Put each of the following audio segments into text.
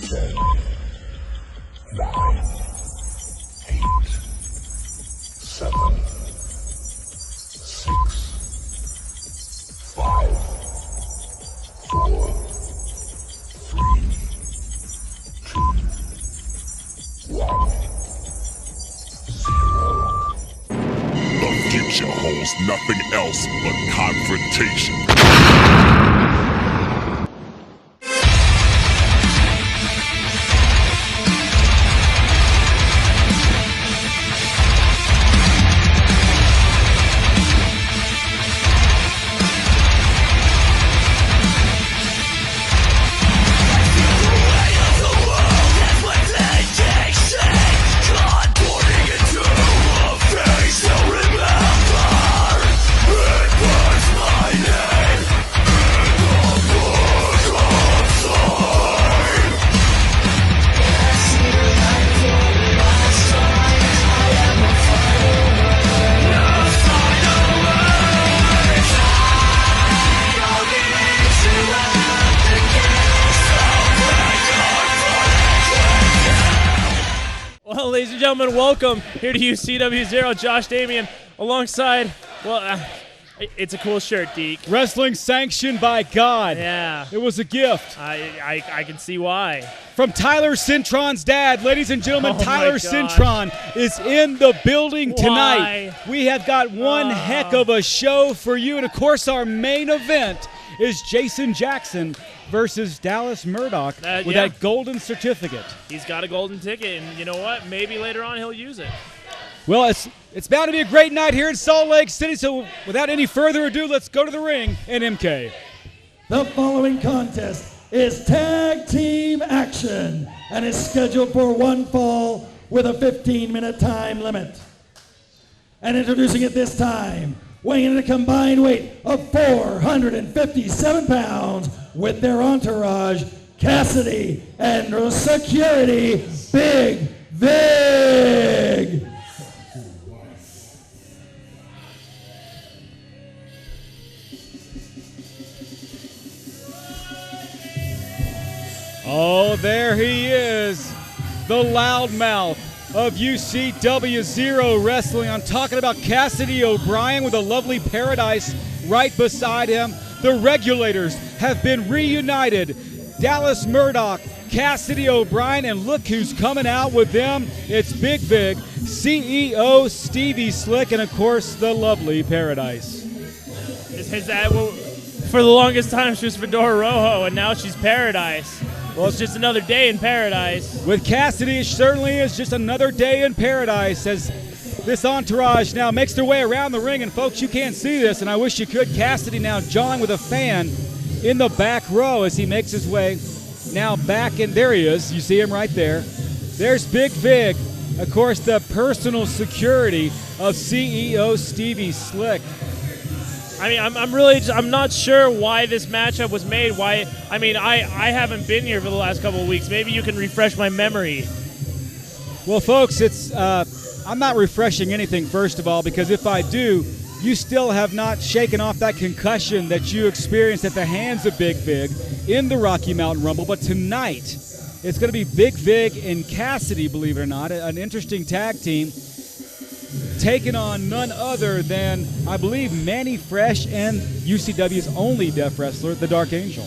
10, 9, 8, 7, 6, 5, 4, 3, 2, 1, 0. The future holds nothing else but confrontation. Ladies and gentlemen, welcome here to UCW-ZERO. Josh Damian alongside, it's a cool shirt, Deke. Wrestling sanctioned by God. Yeah. It was a gift. I can see why. From Tyler Cintron's dad, ladies and gentlemen, Oh Tyler my gosh. Cintron is in the building tonight. Why? We have got one heck of a show for you. And, of course, our main event is Jason Jaxon versus Dallas Murdock with yeah. that golden certificate. He's got a golden ticket, and you know what? Maybe later on he'll use it. Well, it's bound to be a great night here in Salt Lake City, so without any further ado, let's go to the ring and MK. The following contest is tag team action and is scheduled for one fall with a 15-minute time limit. And introducing at this time, weighing in a combined weight of 457 pounds with their entourage, Cassidy and security, Big Vig. Oh, there he is, the loudmouth of UCW-ZERO Wrestling. I'm talking about Cassidy O'Brien with a lovely Paradise right beside him. The Regulators have been reunited. Dallas Murdock, Cassidy O'Brien, and look who's coming out with them. It's Big Vig, CEO Stevie Slick, and of course the lovely Paradise. Is that for the longest time she was Fedora Rojo, and now she's Paradise. Well, it's just another day in paradise. With Cassidy, it certainly is just another day in paradise as this entourage now makes their way around the ring. And folks, you can't see this, and I wish you could. Cassidy now jawing with a fan in the back row as he makes his way now back in. There he is. You see him right there. There's Big Vig, of course, the personal security of CEO Stevie Slick. I mean, I'm not sure why this matchup was made. I haven't been here for the last couple of weeks. Maybe you can refresh my memory. Well, folks, I'm not refreshing anything, first of all, because if I do, you still have not shaken off that concussion that you experienced at the hands of Big Vig in the Rocky Mountain Rumble. But tonight, it's going to be Big Vig and Cassidy, believe it or not, an interesting tag team, taking on none other than, I believe, Manny Fresh and UCW's only deaf wrestler, the Dark Angel.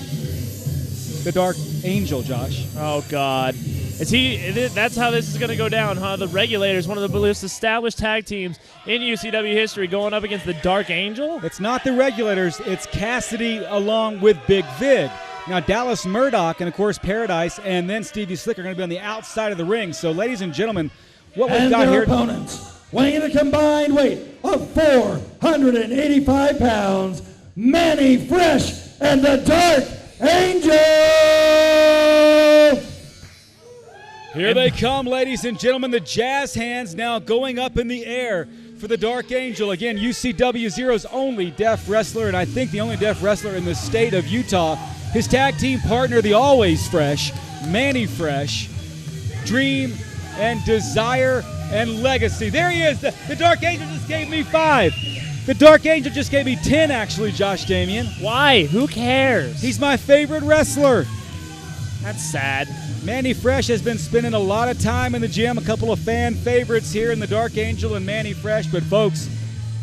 The Dark Angel, Josh. Oh, God. That's how this is going to go down, huh? The Regulators, one of the most established tag teams in UCW history, going up against the Dark Angel? It's not the Regulators. It's Cassidy along with Big Vig. Now, Dallas Murdock and, of course, Paradise and then Stevie Slick are going to be on the outside of the ring. So, ladies and gentlemen, what we've got here... opponents, weighing in a combined weight of 485 pounds, Manny Fresh and the Dark Angel! Here they come, ladies and gentlemen. The jazz hands now going up in the air for the Dark Angel. Again, UCW-ZERO's only deaf wrestler, and I think the only deaf wrestler in the state of Utah. His tag team partner, the always fresh, Manny Fresh, Dream and Desire and Legacy. There he is. The Dark Angel just gave me 5. The Dark Angel just gave me 10, actually, Josh Damian. Why? Who cares? He's my favorite wrestler. That's sad. Manny Fresh has been spending a lot of time in the gym. A couple of fan favorites here in the Dark Angel and Manny Fresh. But, folks,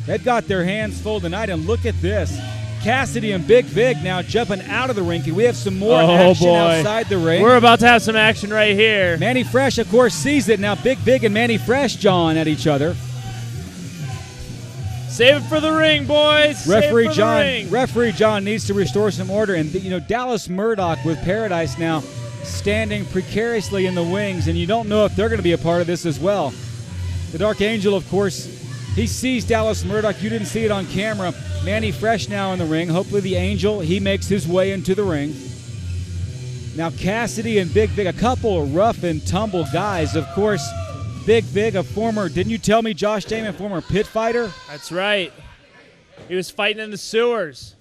they've got their hands full tonight. And look at this. Cassidy and Big Vig now jumping out of the ring. We have some more action outside the ring. We're about to have some action right here. Manny Fresh, of course, sees it. Now Big Vig and Manny Fresh jawing at each other. Save it for the ring, boys. Referee John needs to restore some order. And, Dallas Murdock with Paradise now standing precariously in the wings. And you don't know if they're going to be a part of this as well. The Dark Angel, of course, he sees Dallas Murdock. You didn't see it on camera. Manny Fresh now in the ring. Hopefully the Angel, he makes his way into the ring. Now Cassidy and Big Vig, a couple of rough and tumble guys. Of course, Big Vig, a former, didn't you tell me, Josh Damon, former pit fighter? That's right. He was fighting in the sewers.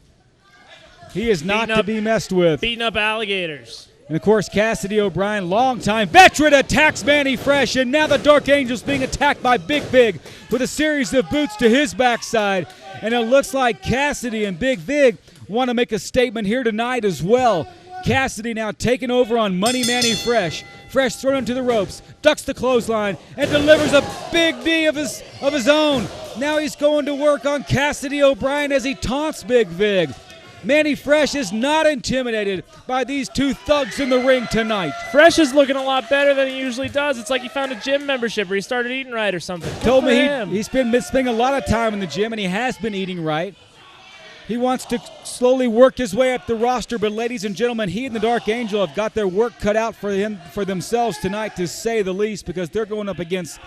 He is not to be messed with. Beating up alligators. And, of course, Cassidy O'Brien, longtime veteran, attacks Manny Fresh. And now the Dark Angel's being attacked by Big Vig with a series of boots to his backside. And it looks like Cassidy and Big Vig want to make a statement here tonight as well. Cassidy now taking over on Money Manny Fresh. Fresh thrown into the ropes, ducks the clothesline, and delivers a big knee of his own. Now he's going to work on Cassidy O'Brien as he taunts Big Vig. Manny Fresh is not intimidated by these two thugs in the ring tonight. Fresh is looking a lot better than he usually does. It's like he found a gym membership or he started eating right or something. Told me he's been spending a lot of time in the gym, and he has been eating right. He wants to slowly work his way up the roster, but ladies and gentlemen, he and the Dark Angel have got their work cut out for themselves tonight, to say the least, because they're going up against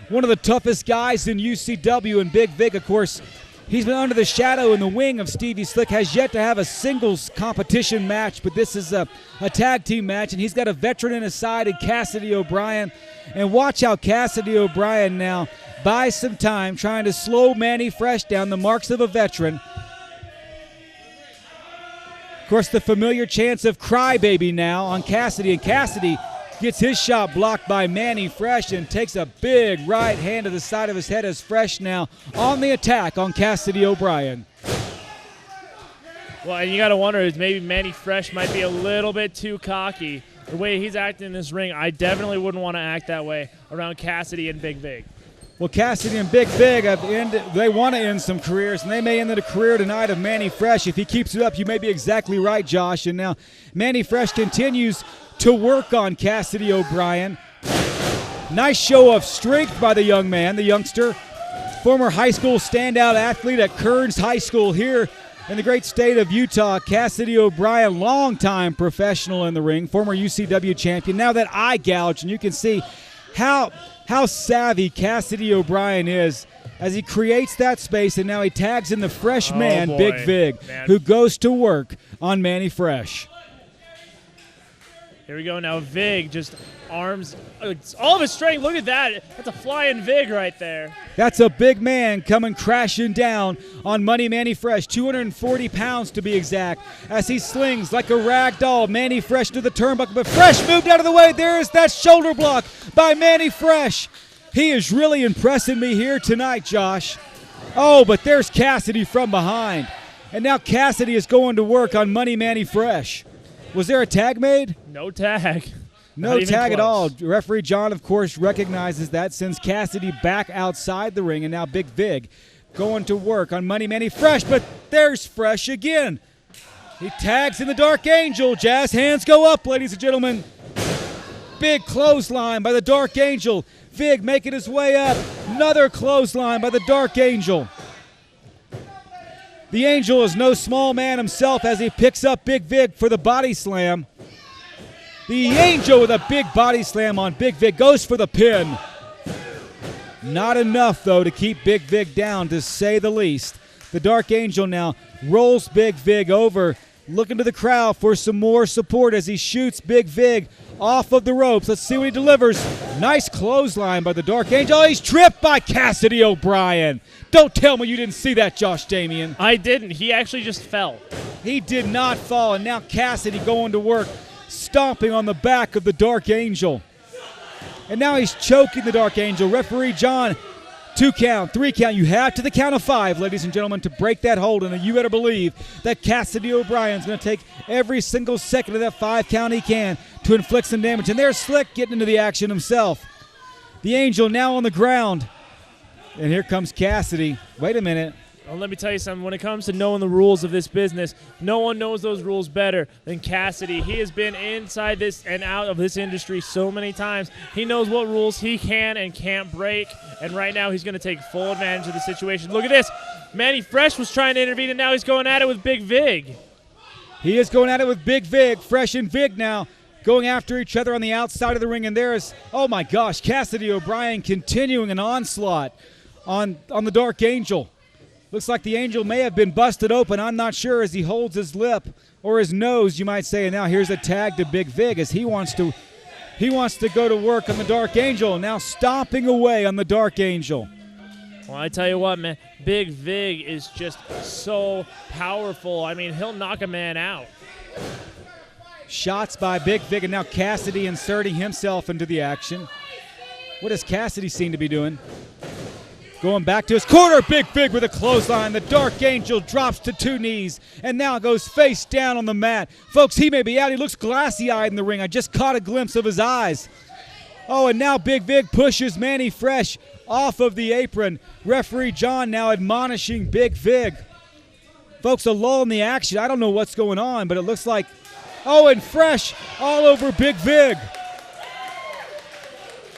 one of the toughest guys in UCW, and Big Vig, of course. He's been under the shadow in the wing of Stevie Slick, has yet to have a singles competition match, but this is a tag team match, and he's got a veteran in his side in Cassidy O'Brien. And watch how Cassidy O'Brien now buys some time trying to slow Manny Fresh down, the marks of a veteran. Of course, the familiar chance of Crybaby now on Cassidy, and Cassidy gets his shot blocked by Manny Fresh and takes a big right hand to the side of his head as Fresh now on the attack on Cassidy O'Brien. Well, and you got to wonder if maybe Manny Fresh might be a little bit too cocky. The way he's acting in this ring, I definitely wouldn't want to act that way around Cassidy and Big Vig. Well, Cassidy and Big Vig, they want to end some careers, and they may end the career tonight of Manny Fresh. If he keeps it up, you may be exactly right, Josh. And now Manny Fresh continues to work on Cassidy O'Brien. Nice show of strength by the young man, the youngster. Former high school standout athlete at Kearns High School here in the great state of Utah. Cassidy O'Brien, longtime professional in the ring, former UCW champion. Now that eye gouge, and you can see how savvy Cassidy O'Brien is as he creates that space, and now he tags in the fresh man, Big Vig, who goes to work on Manny Fresh. Here we go now. Vig just arms, all of his strength. Look at that. That's a flying Vig right there. That's a big man coming crashing down on Money Manny Fresh, 240 pounds to be exact, as he slings like a rag doll. Manny Fresh to the turnbuckle, but Fresh moved out of the way. There's that shoulder block by Manny Fresh. He is really impressing me here tonight, Josh. Oh, but there's Cassidy from behind. And now Cassidy is going to work on Money Manny Fresh. Was there a tag made? No tag. No tag at all. Referee John, of course, recognizes that, sends Cassidy back outside the ring, and now Big Vig going to work on Money Manny Fresh, but there's Fresh again. He tags in the Dark Angel. Jazz hands go up, ladies and gentlemen. Big clothesline by the Dark Angel. Vig making his way up. Another clothesline by the Dark Angel. The Angel is no small man himself as he picks up Big Vig for the body slam. The Angel with a big body slam on Big Vig goes for the pin. Not enough, though, to keep Big Vig down, to say the least. The Dark Angel now rolls Big Vig over, looking to the crowd for some more support as he shoots Big Vig off of the ropes. Let's see what he delivers. Nice clothesline by the Dark Angel. He's tripped by Cassidy O'Brien. Don't tell me you didn't see that, Josh Damien. I didn't. He actually just fell. He did not fall, and now Cassidy going to work, stomping on the back of the Dark Angel. And now he's choking the Dark Angel. Referee John, 2 count, 3 count. You have to the count of 5, ladies and gentlemen, to break that hold. And you better believe that Cassidy O'Brien's going to take every single second of that 5 count he can to inflict some damage. And there's Slick getting into the action himself. The Angel now on the ground. And here comes Cassidy. Wait a minute. Well, let me tell you something. When it comes to knowing the rules of this business, no one knows those rules better than Cassidy. He has been inside this and out of this industry so many times. He knows what rules he can and can't break, and right now he's going to take full advantage of the situation. Look at this. Manny Fresh was trying to intervene, and now he's going at it with Big Vig. He is going at it with Big Vig. Fresh and Vig now going after each other on the outside of the ring, and there's, oh my gosh, Cassidy O'Brien continuing an onslaught on the Dark Angel. Looks like the Angel may have been busted open. I'm not sure as he holds his lip or his nose, you might say. And now here's a tag to Big Vig as he wants to go to work on the Dark Angel. Now stomping away on the Dark Angel. Well, I tell you what, man, Big Vig is just so powerful. I mean, he'll knock a man out. Shots by Big Vig, and now Cassidy inserting himself into the action. What does Cassidy seem to be doing? Going back to his corner, Big Vig with a clothesline. The Dark Angel drops to 2 knees and now goes face down on the mat. Folks, he may be out. He looks glassy-eyed in the ring. I just caught a glimpse of his eyes. Oh, and now Big Vig pushes Manny Fresh off of the apron. Referee John now admonishing Big Vig. Folks, a lull in the action. I don't know what's going on, but it looks like, oh, and Fresh all over Big Vig.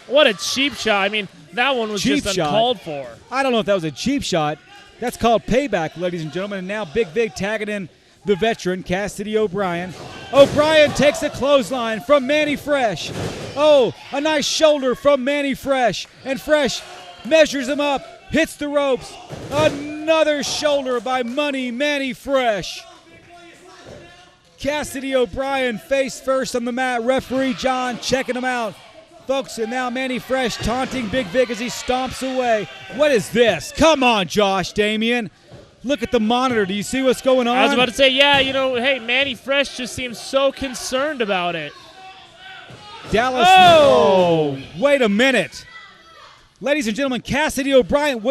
What a cheap shot. I mean, that one was Cheap just shot. uncalled for. I don't know if that was a cheap shot. That's called payback, ladies and gentlemen. And now Big Vig tagging in the veteran, Cassidy O'Brien. O'Brien takes a clothesline from Manny Fresh. Oh, a nice shoulder from Manny Fresh. And Fresh measures him up, hits the ropes. Another shoulder by Manny Fresh. Cassidy O'Brien face first on the mat. Referee John checking him out. Folks, and now Manny Fresh taunting Big Vig as he stomps away. What is this? Come on, Josh Damian. Look at the monitor. Do you see what's going on? I was about to say, yeah, hey, Manny Fresh just seems so concerned about it. Dallas. Oh! Wait a minute. Ladies and gentlemen, Cassidy O'Brien,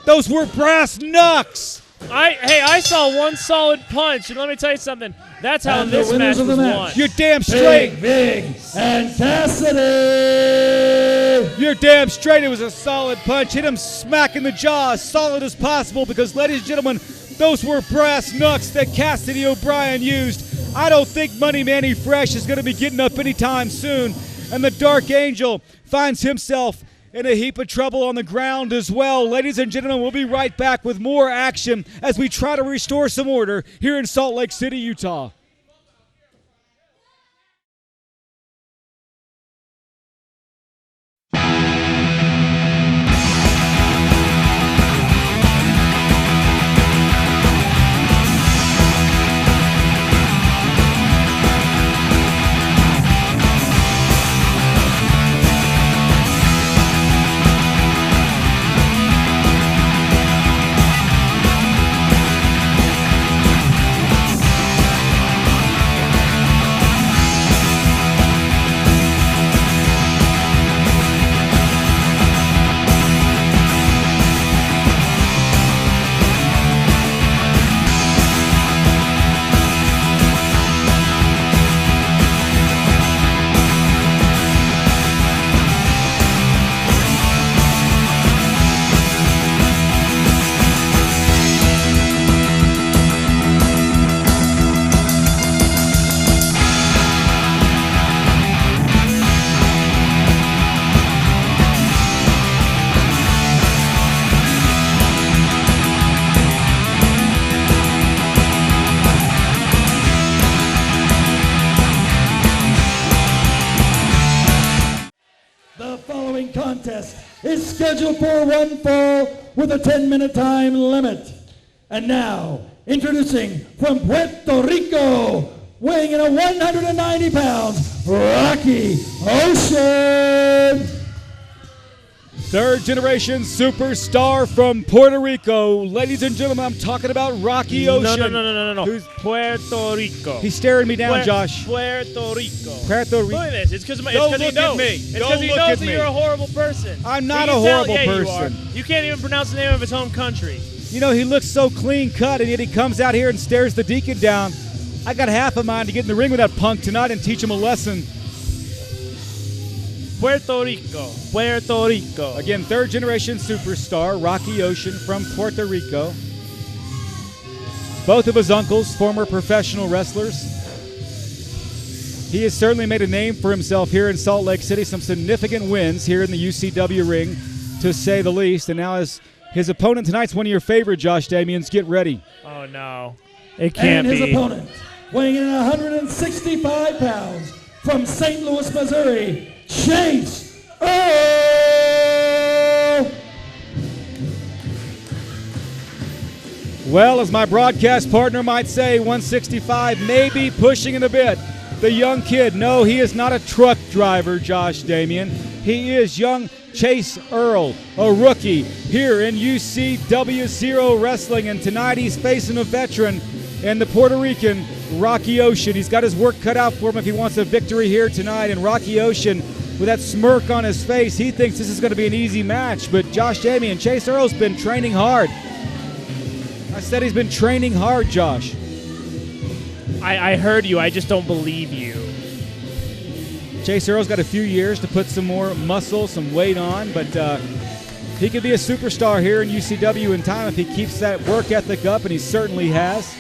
those were brass knucks. I saw one solid punch, and let me tell you something. That's how And this the match winners of was the won. match. You're damn straight. Big Vig and Cassidy. You're damn straight. It was a solid punch. Hit him smack in the jaw, as solid as possible, because, ladies and gentlemen, those were brass knucks that Cassidy O'Brien used. I don't think Manny Fresh is going to be getting up anytime soon. And the Dark Angel finds himself in a heap of trouble on the ground as well. Ladies and gentlemen, we'll be right back with more action as we try to restore some order here in Salt Lake City, Utah. Contest is scheduled for one fall with a 10-minute time limit. And now, introducing from Puerto Rico, weighing in at 190 pounds, Rocky Ocean. Third generation superstar from Puerto Rico. Ladies and gentlemen, I'm talking about Rocky Ocean. No. Who's Puerto Rico. He's staring me down, Josh. Puerto Rico. Puerto Rico. Look at this. It's because he Don't knows. look at me. It's Don't because he look knows at that me. you're a horrible person. I'm not He a can tell- horrible yeah, person. You are. You can't even pronounce the name of his home country. You know, he looks so clean cut, and yet he comes out here and stares the deacon down. I got half a mind to get in the ring with that punk tonight and teach him a lesson. Puerto Rico. Puerto Rico. Again, third-generation superstar, Rocky Ocean from Puerto Rico. Both of his uncles, former professional wrestlers. He has certainly made a name for himself here in Salt Lake City. Some significant wins here in the UCW ring, to say the least. And now his opponent tonight's one of your favorite, Josh Damians. Get ready. Oh, no. It can't be. And his be. opponent, weighing in at 165 pounds, from St. Louis, Missouri, Chase Earl. Well, as my broadcast partner might say, 165, maybe pushing it a bit. The young kid, no, he is not a truck driver, Josh Damian. He is young Chase Earl, a rookie here in UCW-ZERO Wrestling, and tonight he's facing a veteran in the Puerto Rican Rocky Ocean. He's got his work cut out for him if he wants a victory here tonight. And Rocky Ocean, with that smirk on his face, he thinks this is going to be an easy match. But Josh Damian, Chase Earl's been training hard. I said he's been training hard, Josh. I heard you. I just don't believe you. Chase Earl's got a few years to put some more muscle, some weight on, but he could be a superstar here in UCW in time if he keeps that work ethic up, and he certainly has.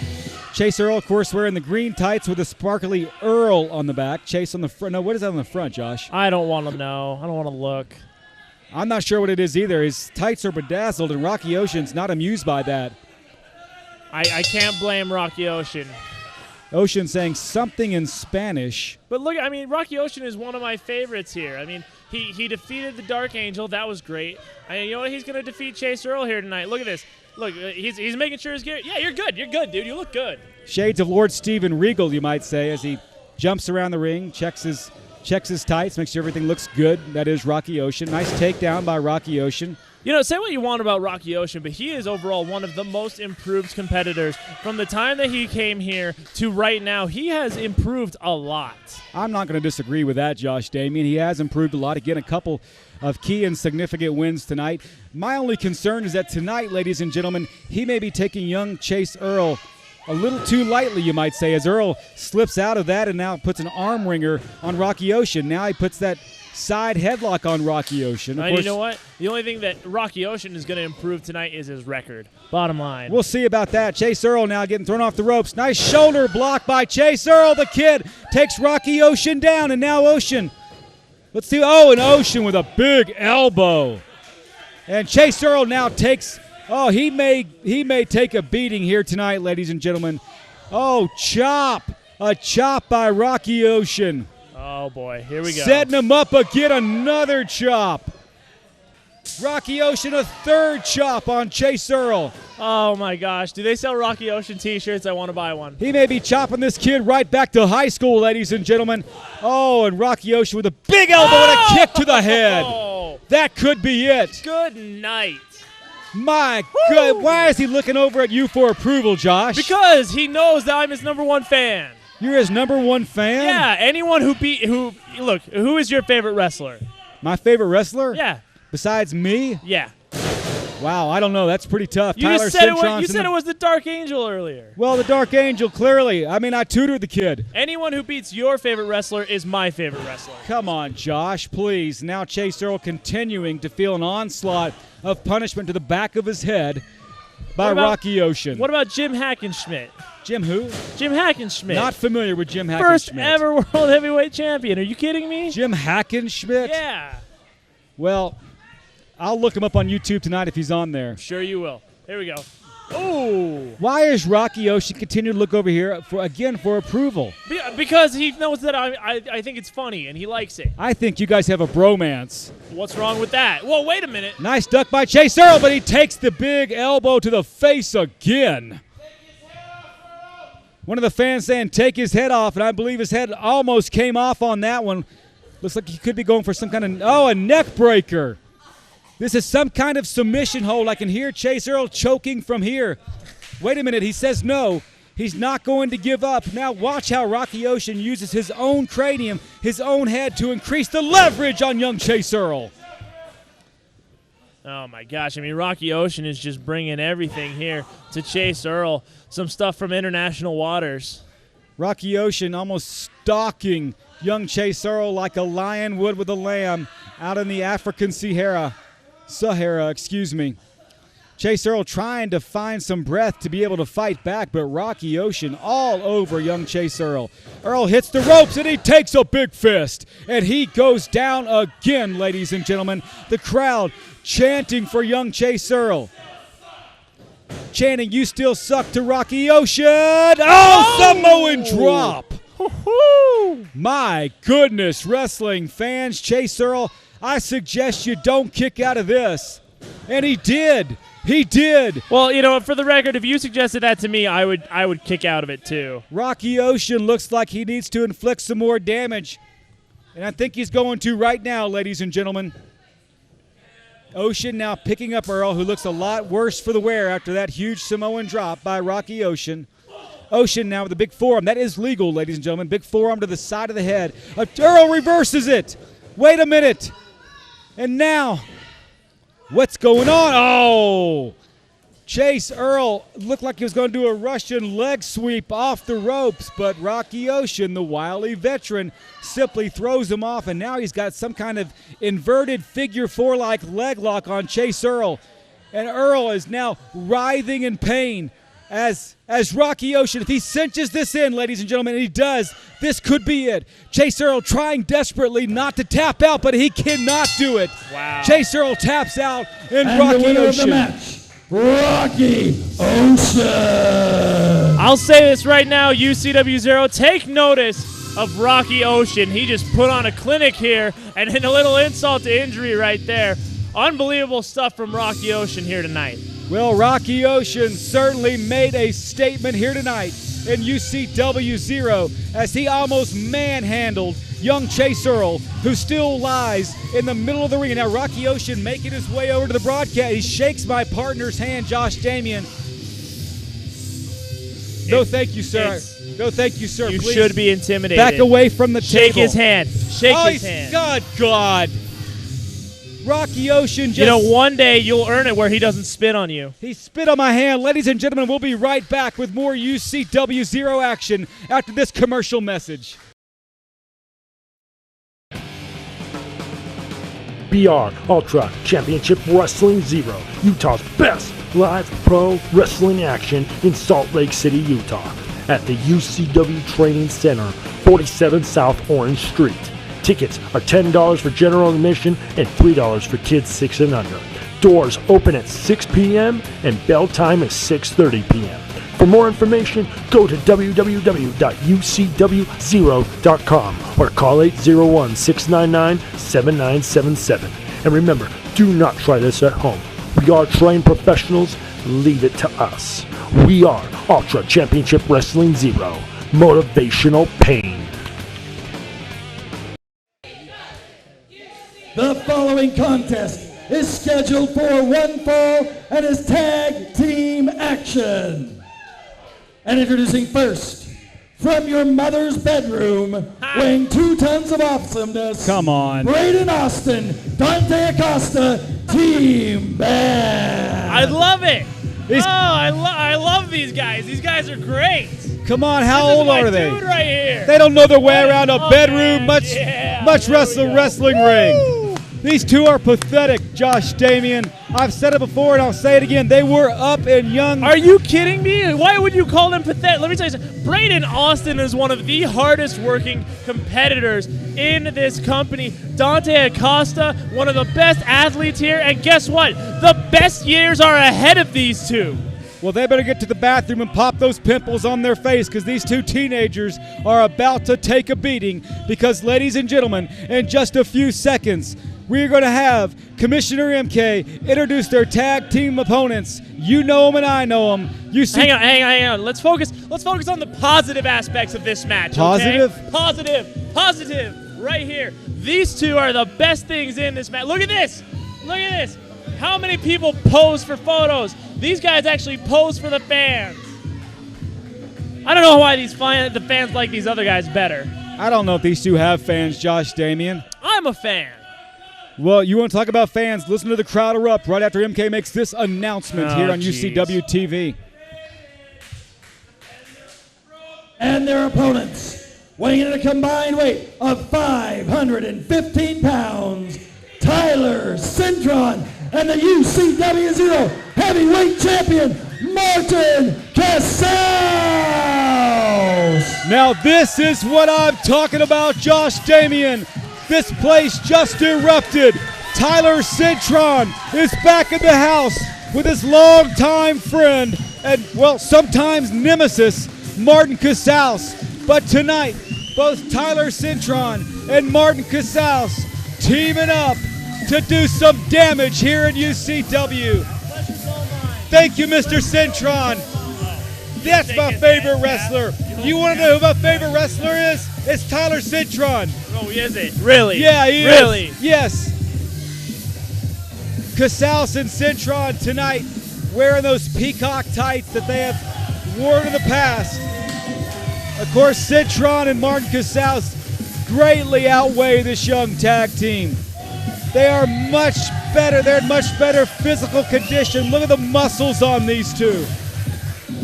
Chase Earl, of course, wearing the green tights with a sparkly Earl on the back. Chase on the front. No, what is that on the front, Josh? I don't want to know. I don't want to look. I'm not sure what it is either. His tights are bedazzled, and Rocky Ocean's not amused by that. I can't blame Rocky Ocean. Ocean saying something in Spanish. But look, I mean, Rocky Ocean is one of my favorites here. I mean, he defeated the Dark Angel. That was great. You know what? He's going to defeat Chase Earl here tonight. Look at this. Look, he's making sure he's good. Yeah, you're good. You're good, dude. You look good. Shades of Lord Steven Regal, you might say, as he jumps around the ring, checks his tights, makes sure everything looks good. That is Rocky Ocean. Nice takedown by Rocky Ocean. You know, say what you want about Rocky Ocean, but he is overall one of the most improved competitors. From the time that he came here to right now, he has improved a lot. I'm not going to disagree with that, Josh Damian. He has improved a lot. Again, a couple of key and significant wins tonight. My only concern is that tonight, ladies and gentlemen, he may be taking young Chase Earl a little too lightly, you might say, as Earl slips out of that and now puts an arm wringer on Rocky Ocean. Now he puts that side headlock on Rocky Ocean. Of course, you know what? The only thing that Rocky Ocean is going to improve tonight is his record. Bottom line. We'll see about that. Chase Earl now getting thrown off the ropes. Nice shoulder block by Chase Earl. The kid takes Rocky Ocean down, and now Ocean. Let's see. Oh, and Ocean with a big elbow. And Chase Earl now takes. Oh, he may take a beating here tonight, ladies and gentlemen. Oh, chop. A chop by Rocky Ocean. Oh, boy. Here we go. Setting him up again. Another chop. Rocky Ocean, a third chop on Chase Earl. Oh, my gosh. Do they sell Rocky Ocean T-shirts? I want to buy one. He may be chopping this kid right back to high school, ladies and gentlemen. Oh, and Rocky Ocean with a big elbow and a kick to the head. That could be it. Good night. My God. Why is he looking over at you for approval, Josh? Because he knows that I'm his #1 fan. You're his #1 fan? Yeah, anyone who look, who is your favorite wrestler? My favorite wrestler? Yeah. Besides me? Yeah. Wow, I don't know. That's pretty tough. You Tyler said Cintron. You said it was the Dark Angel earlier. Well, the Dark Angel, clearly. I mean, I tutored the kid. Anyone who beats your favorite wrestler is my favorite wrestler. Come on, Josh, please. Now Chase Earl continuing to feel an onslaught of punishment to the back of his head by Rocky Ocean. What about Jim Hackenschmidt? Jim who? Jim Hackenschmidt. Not familiar with Jim Hackenschmidt. First ever World Heavyweight Champion. Are you kidding me? Jim Hackenschmidt? Yeah. Well, I'll look him up on YouTube tonight if he's on there. Sure you will. Here we go. Oh! Why is Rocky Ocean continuing to look over here for approval? Because he knows that I think it's funny and he likes it. I think you guys have a bromance. What's wrong with that? Well, wait a minute. Nice duck by Chase Earl, but he takes the big elbow to the face again. One of the fans saying take his head off, and I believe his head almost came off on that one. Looks like he could be going for some kind of, a neck breaker. This is some kind of submission hold. I can hear Chase Earl choking from here. Wait a minute, he says no. He's not going to give up. Now watch how Rocky Ocean uses his own cranium, his own head to increase the leverage on young Chase Earl. Oh, my gosh. I mean, Rocky Ocean is just bringing everything here to Chase Earl. Some stuff from international waters. Rocky Ocean almost stalking young Chase Earl like a lion would with a lamb out in the African Sahara, Chase Earl trying to find some breath to be able to fight back, but Rocky Ocean all over young Chase Earl. Earl hits the ropes, and he takes a big fist, and he goes down again, ladies and gentlemen. The crowd chanting for young Chase Earl. Chanting, "You still suck" to Rocky Ocean. Oh, Samoan drop. My goodness, wrestling fans, Chase Earl, I suggest you don't kick out of this. And he did. He did. Well, you know, for the record, if you suggested that to me, I would kick out of it too. Rocky Ocean looks like he needs to inflict some more damage. And I think he's going to right now, ladies and gentlemen. Ocean now picking up Earl, who looks a lot worse for the wear after that huge Samoan drop by Rocky Ocean. Ocean now with a big forearm. That is legal, ladies and gentlemen. Big forearm to the side of the head. Earl reverses it. Wait a minute. And now, what's going on? Oh! Chase Earl looked like he was going to do a Russian leg sweep off the ropes, but Rocky Ocean, the wily veteran, simply throws him off, and now he's got some kind of inverted figure four-like leg lock on Chase Earl. And Earl is now writhing in pain as Rocky Ocean, if he cinches this in, ladies and gentlemen, and he does, this could be it. Chase Earl trying desperately not to tap out, but he cannot do it. Wow. Chase Earl taps out, and the Rocky winner Ocean. of the match, Rocky Ocean. I'll say this right now, UCW-ZERO, take notice of Rocky Ocean. He just put on a clinic here, and then a little insult to injury right there. Unbelievable stuff from Rocky Ocean here tonight. Well, Rocky Ocean certainly made a statement here tonight in UCW-ZERO as he almost manhandled young Chase Earl, who still lies in the middle of the ring. Now Rocky Ocean making his way over to the broadcast. He shakes my partner's hand, Josh Damian. No, thank you, sir. No, thank you, sir. You Please should be intimidated. back away from the Shake table. his hand. Shake his hand. God. Rocky Ocean just... You know, one day you'll earn it where he doesn't spit on you. He spit on my hand. Ladies and gentlemen, we'll be right back with more UCW-ZERO action after this commercial message. BR Ultra Championship Wrestling Zero, Utah's best live pro wrestling action in Salt Lake City, Utah, at the UCW Training Center, 47 South Orange Street. Tickets are $10 for general admission and $3 for kids 6 and under. Doors open at 6 p.m. and bell time is 6:30 p.m. For more information, go to www.ucw0.com or call 801-699-7977. And remember, do not try this at home. We are trained professionals. Leave it to us. We are Ultra Championship Wrestling Zero. Motivational pain. The following contest is scheduled for one fall and is tag team action. And introducing first, from your mother's bedroom, weighing 2 tons of awesomeness. Come on. Braden Austin, Dante Acosta, Team Band. I love it. I love these guys. These guys are great. Come on, how This is old my are they? dude right here. They don't know their way around a bedroom, man. much Yeah, wrestling ring. These two are pathetic, Josh Damian. I've said it before and I'll say it again. They were up and young. Are you kidding me? Why would you call them pathetic? Let me tell you something. Braden Austin is one of the hardest working competitors in this company. Dante Acosta, one of the best athletes here. And guess what? The best years are ahead of these two. Well, they better get to the bathroom and pop those pimples on their face because these two teenagers are about to take a beating because, ladies and gentlemen, in just a few seconds, we're going to have Commissioner MK introduce their tag team opponents. You know them and I know them. Hang on. Let's focus on the positive aspects of this match. Positive? Okay? Positive. Right here. These two are the best things in this match. Look at this. How many people pose for photos? These guys actually pose for the fans. I don't know why the fans like these other guys better. I don't know if these two have fans, Josh Damian. I'm a fan. Well, you want to talk about fans? Listen to the crowd erupt right after MK makes this announcement here on UCW TV. And their opponents, weighing in at a combined weight of 515 pounds, Tyler Cintron, and the UCW-ZERO heavyweight champion, Martin Casaus. Now this is what I'm talking about, Josh Damian. This place just erupted. Tyler Cintron is back in the house with his longtime friend and, well, sometimes nemesis, Martin Casaus. But tonight, both Tyler Cintron and Martin Casaus teaming up to do some damage here in UCW. Thank you, Mr. Cintron. That's my favorite wrestler. You want to know who my favorite wrestler is? It's Tyler Cintron. Oh, is it? Really? Yeah, he is. Really? Yes. Casaus and Cintron tonight wearing those peacock tights that they have worn in the past. Of course, Cintron and Martin Casaus greatly outweigh this young tag team. They are much better. They're in much better physical condition. Look at the muscles on these two.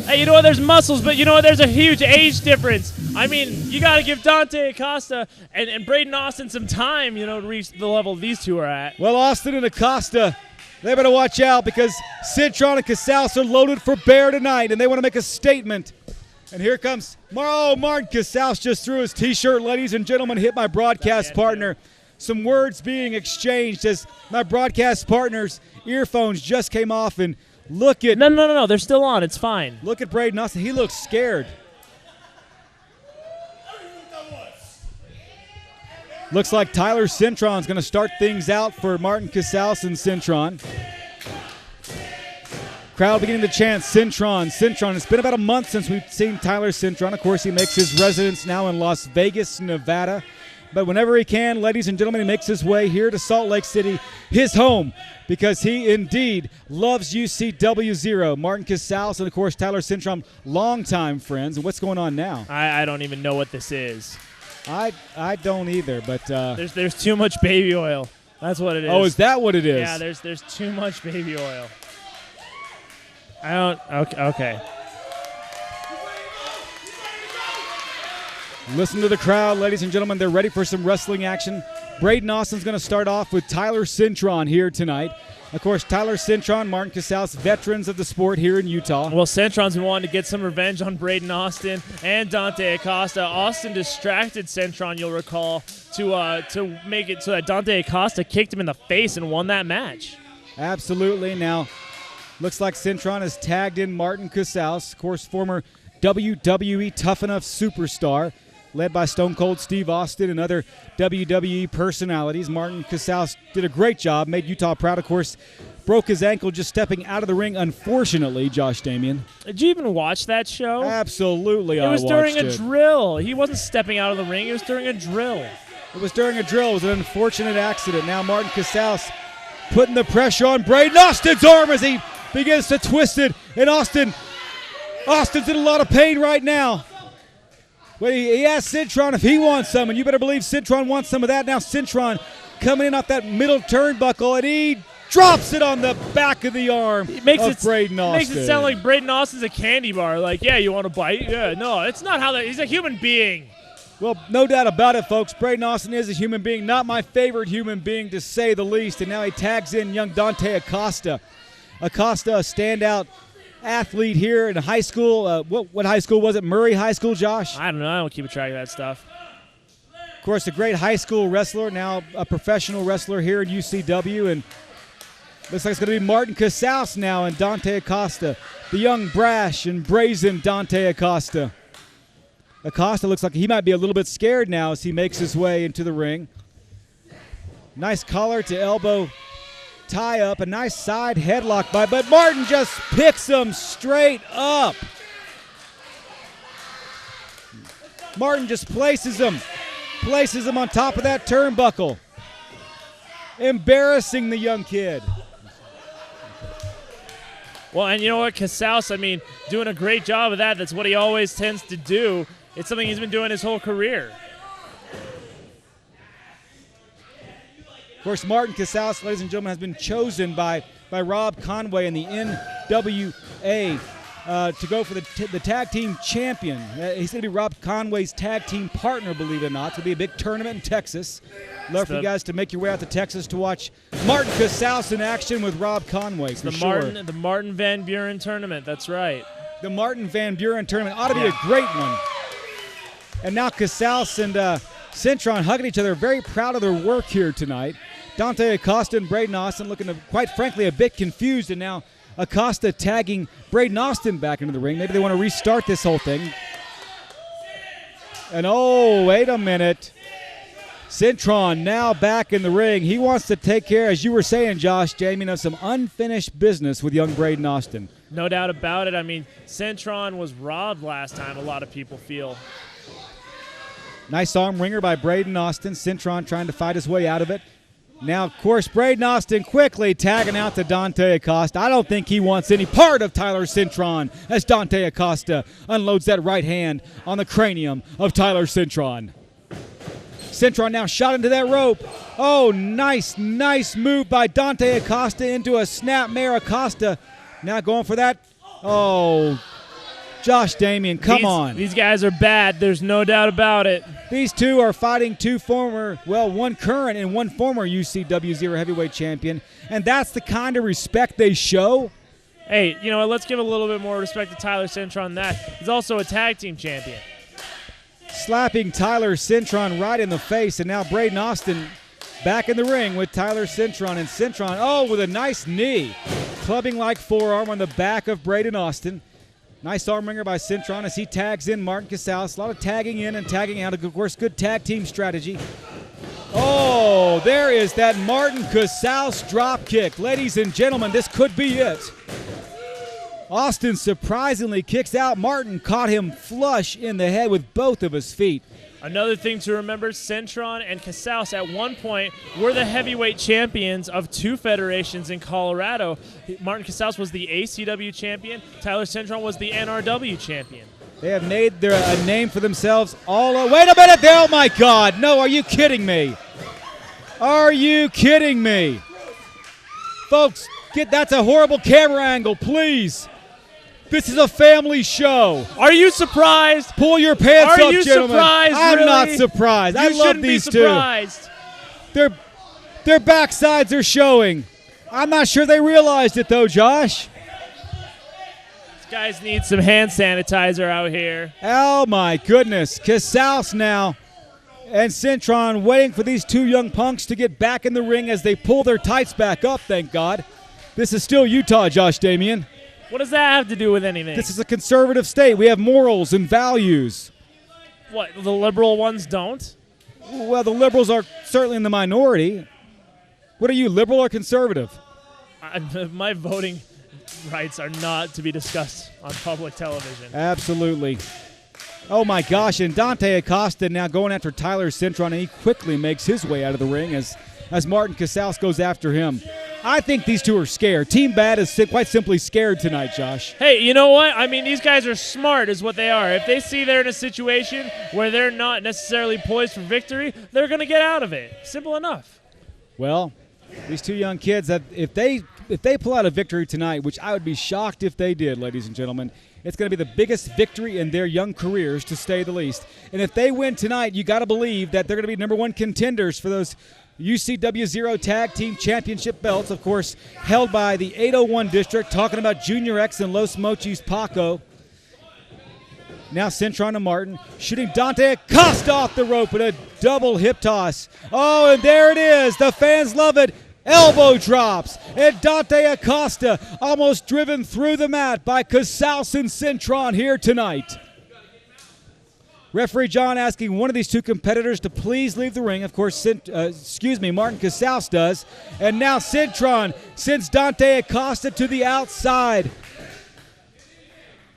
Hey, you know what? There's muscles, but you know what? There's a huge age difference. I mean, you got to give Dante Acosta and Braden Austin some time, to reach the level these two are at. Well, Austin and Acosta, they better watch out because Cintron and Casaus are loaded for bear tonight, and they want to make a statement. And here comes Martin Casaus just threw his T-shirt, ladies and gentlemen, hit my broadcast partner. Some words being exchanged as my broadcast partner's earphones just came off, and look at... No, they're still on. It's fine. Look at Braden Austin. He looks scared. Looks like Tyler Cintron's going to start things out for Martin Casaus and Cintron. Crowd beginning to chant, Cintron. It's been about a month since we've seen Tyler Cintron. Of course, he makes his residence now in Las Vegas, Nevada. But whenever he can, ladies and gentlemen, he makes his way here to Salt Lake City, his home, because he indeed loves UCW-ZERO. Martin Casaus and, of course, Tyler Cintron, longtime friends. And what's going on now? I don't even know what this is. I don't either, but... There's too much baby oil. That's what it is. Oh, is that what it is? Yeah, there's too much baby oil. I don't... Okay. Listen to the crowd, ladies and gentlemen. They're ready for some wrestling action. Braden Austin's going to start off with Tyler Cintron here tonight. Of course, Tyler Cintron, Martin Casaus, veterans of the sport here in Utah. Well, Cintron's been wanting to get some revenge on Braden Austin and Dante Acosta. Austin distracted Cintron, you'll recall, to make it so that Dante Acosta kicked him in the face and won that match. Absolutely. Now, looks like Cintron has tagged in Martin Casaus, of course, former WWE Tough Enough superstar, led by Stone Cold Steve Austin and other WWE personalities. Martin Casaus did a great job, made Utah proud. Of course, broke his ankle just stepping out of the ring, unfortunately, Josh Damian. Did you even watch that show? Absolutely, I watched it. It was during a drill. He wasn't stepping out of the ring. It was during a drill. It was during a drill. It was an unfortunate accident. Now Martin Casaus putting the pressure on Braden Austin's arm as he begins to twist it. And Austin's in a lot of pain right now. Well, he asked Cintron if he wants some, and you better believe Cintron wants some of that. Now Cintron coming in off that middle turnbuckle, and he drops it on the back of the arm of Braden Austin. Makes it sound like Braden Austin's a candy bar. Like, yeah, you want to bite? Yeah, no, it's not how that. He's a human being. Well, no doubt about it, folks. Braden Austin is a human being, not my favorite human being to say the least, and now he tags in young Dante Acosta. Acosta, a standout athlete here in high school. What high school was it? Murray High School, Josh? I don't know. I don't keep a track of that stuff. Of course, a great high school wrestler, now a professional wrestler here at UCW, and looks like it's going to be Martin Casaus now and Dante Acosta, the young, brash, and brazen Dante Acosta. Acosta looks like he might be a little bit scared now as he makes his way into the ring. Nice collar to elbow tie up, a nice side headlock but Martin just picks him straight up. Martin just places him on top of that turnbuckle, embarrassing the young kid. Well, and you know what, Casaus, doing a great job of that. That's what he always tends to do. It's something he's been doing his whole career. Of course, Martin Casaus, ladies and gentlemen, has been chosen by Rob Conway and the NWA to go for the tag team champion. He's going to be Rob Conway's tag team partner, believe it or not. It's going to be a big tournament in Texas. Love for you guys to make your way out to Texas to watch Martin Casaus in action with Rob Conway. The Martin Van Buren tournament. That's right. The Martin Van Buren tournament ought to be a great one. And now Casaus and Cintron hugging each other, very proud of their work here tonight. Dante Acosta and Braden Austin looking, quite frankly, a bit confused, and now Acosta tagging Braden Austin back into the ring. Maybe they want to restart this whole thing. And oh, wait a minute. Cintron now back in the ring. He wants to take care, as you were saying, Josh, Jamie, of some unfinished business with young Braden Austin. No doubt about it. I mean, Cintron was robbed last time, a lot of people feel. Nice arm wringer by Braden Austin. Cintron trying to fight his way out of it. Now, of course, Braden Austin quickly tagging out to Dante Acosta. I don't think he wants any part of Tyler Cintron as Dante Acosta unloads that right hand on the cranium of Tyler Cintron. Cintron now shot into that rope. Oh, nice move by Dante Acosta into a snapmare. Acosta now going for that. Oh, Josh Damien, come on. These guys are bad. There's no doubt about it. These two are fighting one current and one former UCW-ZERO heavyweight champion, and that's the kind of respect they show. Hey, you know what? Let's give a little bit more respect to Tyler Cintron. He's also a tag team champion. Slapping Tyler Cintron right in the face, and now Braden Austin back in the ring with Tyler Cintron. And Cintron, with a nice knee, clubbing like forearm on the back of Braden Austin. Nice arm wringer by Cintron as he tags in Martin Casaus. A lot of tagging in and tagging out. Of course, good tag team strategy. Oh, there is that Martin Casaus drop kick. Ladies and gentlemen, this could be it. Austin surprisingly kicks out. Martin caught him flush in the head with both of his feet. Another thing to remember, Cintron and Casaus at one point were the heavyweight champions of two federations in Colorado. Martin Casaus was the ACW champion. Tyler Cintron was the NRW champion. They have made a name for themselves all over. Wait a minute there. Oh, my God. No, are you kidding me? Are you kidding me? Folks, that's a horrible camera angle, please. This is a family show. Are you surprised? Pull your pants up, gentlemen. Are you surprised, I'm really? not surprised. I love these two. You shouldn't be surprised. Their backsides are showing. I'm not sure they realized it, though, Josh. These guys need some hand sanitizer out here. Oh, my goodness. Casaus now and Cintron waiting for these two young punks to get back in the ring as they pull their tights back up, thank God. This is still Utah, Josh Damien. What does that have to do with anything? This is a conservative state. We have morals and values. What, the liberal ones don't? Well, the liberals are certainly in the minority. What are you, liberal or conservative? My voting rights are not to be discussed on public television. Absolutely. Oh, my gosh, and Dante Acosta now going after Tyler Cintron, and he quickly makes his way out of the ring as Martin Casaus goes after him. I think these two are scared. Team Bad is quite simply scared tonight, Josh. Hey, you know what? I mean, these guys are smart is what they are. If they see they're in a situation where they're not necessarily poised for victory, they're going to get out of it. Simple enough. Well, these two young kids, that if they pull out a victory tonight, which I would be shocked if they did, ladies and gentlemen, it's going to be the biggest victory in their young careers, to say the least. And if they win tonight, you got to believe that they're going to be #1 contenders for those UCW-ZERO Tag Team Championship belts, of course, held by the 801 District, talking about Junior X and Los Mochis Paco. Now Cintron and Martin shooting Dante Acosta off the rope with a double hip toss. Oh, and there it is. The fans love it. Elbow drops, and Dante Acosta almost driven through the mat by Casaus and Cintron here tonight. Referee John asking one of these two competitors to please leave the ring. Of course, Martin Casaus does. And now Cintron sends Dante Acosta to the outside.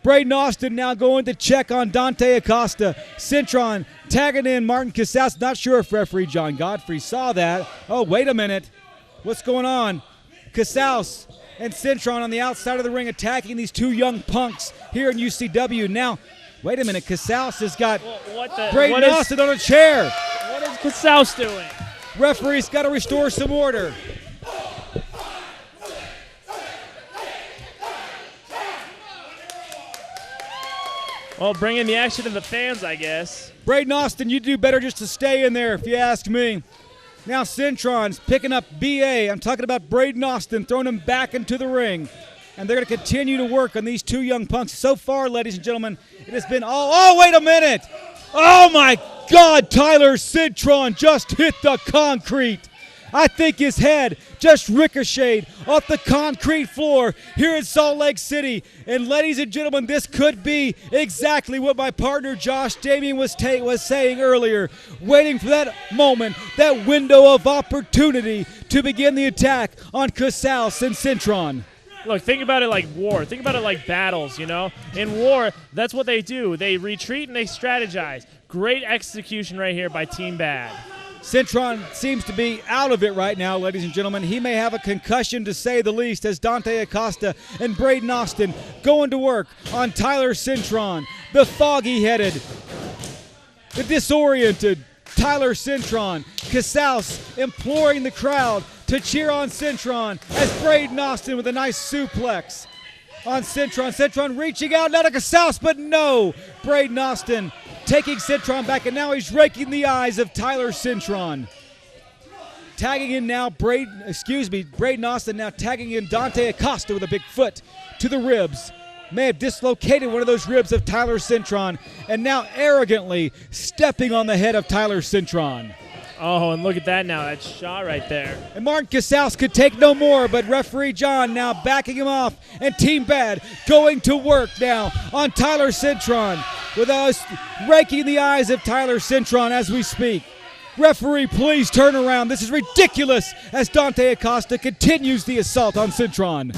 Braden Austin now going to check on Dante Acosta. Cintron tagging in Martin Casaus. Not sure if referee John Godfrey saw that. Oh, wait a minute. What's going on? Casaus and Cintron on the outside of the ring attacking these two young punks here in UCW. Now, wait a minute. Casaus has got Braden Austin on a chair. What is Casaus doing? Referee's got to restore some order. Well, bringing the action to the fans, I guess. Braden Austin, you do better just to stay in there, if you ask me. Now Cintron's picking up BA. I'm talking about Braden Austin, throwing him back into the ring. And they're going to continue to work on these two young punks. So far, ladies and gentlemen, it has been all... Oh, wait a minute! Oh, my God! Tyler Cintron just hit the concrete. I think his head just ricocheted off the concrete floor here in Salt Lake City. And ladies and gentlemen, this could be exactly what my partner Josh Damien was saying earlier. Waiting for that moment, that window of opportunity to begin the attack on Casaus and Cintron. Look, think about it like war. Think about it like battles, you know? In war, that's what they do. They retreat and they strategize. Great execution right here by Team Bad. Cintron seems to be out of it right now, ladies and gentlemen. He may have a concussion, to say the least, as Dante Acosta and Braden Austin going to work on Tyler Cintron, the foggy-headed, the disoriented Tyler Cintron. Casaus imploring the crowd to cheer on Cintron as Braden Austin with a nice suplex on Cintron. Cintron reaching out, not a Casaus, but no. Braden Austin taking Cintron back, and now he's raking the eyes of Tyler Cintron. Tagging in now, Braden Austin now tagging in Dante Acosta with a big foot to the ribs. May have dislocated one of those ribs of Tyler Cintron, and now arrogantly stepping on the head of Tyler Cintron. Oh, and look at that now, that shot right there. And Martin Casaus could take no more, but referee John now backing him off, and Team Bad going to work now on Tyler Cintron, with us raking the eyes of Tyler Cintron as we speak. Referee, please turn around. This is ridiculous as Dante Acosta continues the assault on Cintron.